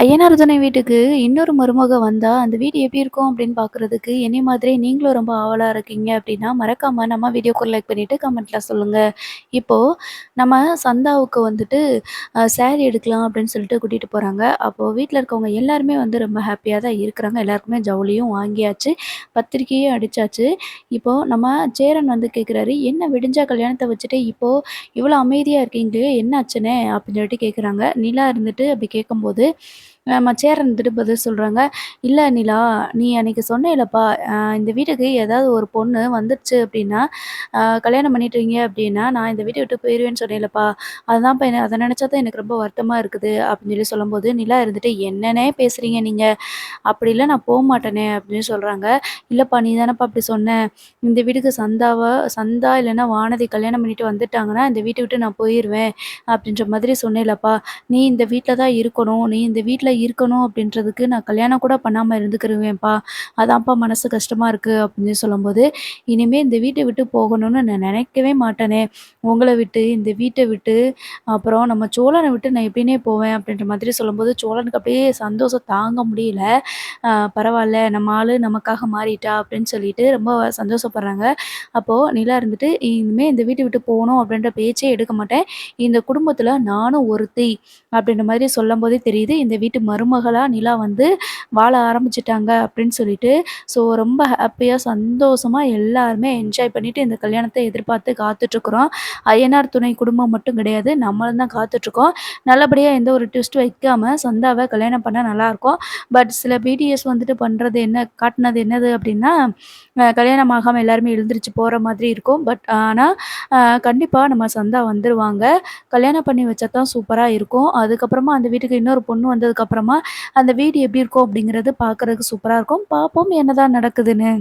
ஐயனார் துணை வீட்டுக்கு இன்னொரு மருமக வந்தா, அந்த வீடு எப்படி இருக்கும் அப்படின்னு பார்க்குறதுக்கு, என்னைய மாதிரியே நீங்களும் ரொம்ப ஆவலா இருக்கீங்க அப்படின்னா, மறக்காம நம்ம வீடியோக்கு ஒரு லைக் பண்ணிட்டு கமெண்ட்ல சொல்லுங்க. இப்போ நம்ம சந்தாவுக்கு வந்துட்டு சாரி எடுக்கலாம் அப்படின்னு சொல்லிட்டு கூட்டிட்டு போறாங்க. அப்போ வீட்ல இருக்கவங்க எல்லாருமே வந்து ரொம்ப ஹாப்பியா தான் இருக்கிறாங்க. எல்லாருக்குமே ஜவுளியும் வாங்கியாச்சு, பத்திரிக்கையும் அடிச்சாச்சு. இப்போ நம்ம சேரன் வந்து கேட்குறாரு, "என்ன விடிஞ்சா கல்யாணத்த வச்சுட்டு இப்போ இவ்வளோ அமைதியா இருக்கீங்களே, என்ன ஆச்சுண்ணே?" அப்படின்னு சொல்லிட்டு கேட்குறாங்க. நிலா இருந்துட்டு அப்படி கேட்கும்போது மச்சியார் இருந்துட்டு பதில் சொல்றாங்க, "இல்ல நிலா, நீ அன்னைக்கு சொன்னேல்லப்பா, இந்த வீட்டுக்கு ஏதாவது ஒரு பொண்ணு வந்துருச்சு அப்டின்னா, கல்யாணம் பண்ணிட்டீங்க அப்டின்னா, நான் இந்த வீட்ட விட்டு போயிருவேன்னு சொன்னேல்லப்பா, அதுதான்ப்பா அத நெனச்சா தான் எனக்கு ரொம்ப வருத்தமா இருக்குது." அப்டின்னு சொல்லி சொல்லும்போது, நிலா இருந்துட்டு, "என்னண்ணே பேசுறீங்க நீங்க? அப்படிலாம் நான் போமாட்டேனே" அப்படின்னு சொல்றாங்க. "இல்லப்பா நீ தானப்பா அப்படி சொன்ன. இந்த வீட்டுக்கு சந்தா இல்லன்னா வானதி கல்யாணம் பண்ணிட்டு வந்துட்டாங்கன்னா, இந்த வீட்ட விட்டு நான் போயிருவேன்." அப்படின்ற மாதிரி சொன்னேல்லப்பா. "நீ இந்த வீட்ல தான் இருக்கணும். நீ இந்த வீட்ல இருக்கணும் அப்படின்றதுக்கு நான் கல்யாணம் கூட பண்ணாம இருந்துக்கிருவேன்ப்பா. அதான்ப்பா மனசு கஷ்டமா இருக்கு." அப்படின்னு சொல்லும்போது, "இனிமே இந்த வீட்ட விட்டு போகணும்னு நான் நெனைக்கவே மாட்டேனே. உங்கள விட்டு, இந்த வீட்ட விட்டு, அப்புறம் நம்ம சோழன விட்டு நான் எப்படிண்ணே போவேன்?" அப்படின்ற மாதிரி சொல்லும்போது, சோழனுக்கு அப்படியே சந்தோஷம் தாங்க முடியல. பரவால்ல நம்ம ஆளு நமக்காக மாறிட்டா அப்படின்னு சொல்லிட்டு ரொம்ப சந்தோஷப்படுறாங்க. அப்போ நிலா இருந்துட்டு, "இனிமே இந்த வீட்ட விட்டு போணும் அப்படின்ற பேச்சே எடுக்க மாட்டேன். இந்த குடும்பத்தில நானும் ஒருத்தி." அப்படின்ற மாதிரி சொல்லும்போதே தெரியுது, இந்த வீட்டு மருமகளா நிலா வந்து வாழ ஆரம்பிச்சுட்டாங்க அப்படின்னு சொல்லிட்டு. ஸோ ரொம்ப ஹாப்பியா, சந்தோஷமா எல்லாருமே என்ஜாய் பண்ணிட்டு இந்த கல்யாணத்த எதிர்பார்த்து காத்துட்ருக்குறோம். ஐயனார் துணை குடும்பம் மட்டும் கிடையாது, நம்மளும் தான் காத்துட்ருக்கோம். நல்லபடியா எந்த ஒரு ட்விஸ்ட் வைக்காம சந்தாவ கல்யாணம் பண்ணா நல்லாயிருக்கும். பட் சில பிடிஎஸ் வந்துட்டு பண்றது காட்டுனது என்னது அப்படின்னா, கல்யாணம் ஆகாம எல்லாருமே எழுந்திரிச்சு போற மாதிரி இருக்கும். பட் ஆனா, அ கண்டிப்பா நம்ம சந்தா வந்துருவாங்க. கல்யாணம் பண்ணி வச்சா தான் சூப்பரா இருக்கும். அதுக்கப்புறமா அந்த வீட்டுக்கு இன்னொரு பொண்ணு வந்ததுக்கப்புறமா, அந்த வீடு எப்படி இருக்கும் அப்படிங்கிறது பார்க்கறதுக்கு சூப்பரா இருக்கும். பார்ப்போம் என்னதான் நடக்குதுன்னு.